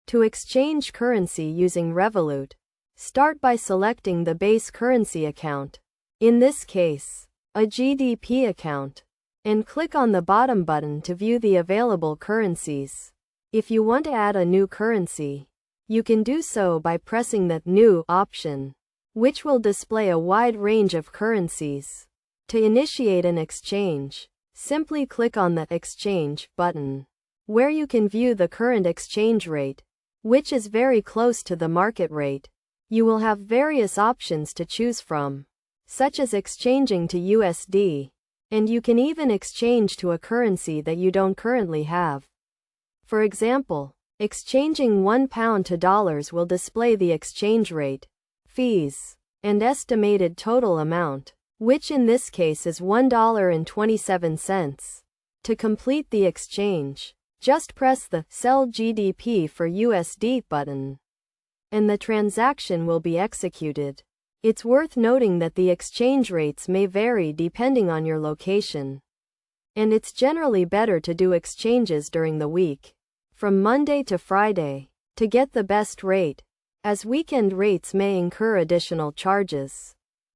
To exchange currency using Revolut, start by selecting the base currency account, in this case, a GDP account, and click on the bottom button to view the available currencies. If you want to add a new currency, you can do so by pressing the New option, which will display a wide range of currencies. To initiate an exchange, simply click on the Exchange button, where you can view the current exchange rate, which is very close to the market rate. You will have various options to choose from, such as exchanging to USD, and you can even exchange to a currency that you don't currently have. For example, exchanging £1 to dollars will display the exchange rate, fees, and estimated total amount, which in this case is $1.27. To complete the exchange, just press the Sell GDP for USD button, and the transaction will be executed. It's worth noting that the exchange rates may vary depending on your location, and it's generally better to do exchanges during the week, from Monday to Friday, to get the best rate, as weekend rates may incur additional charges.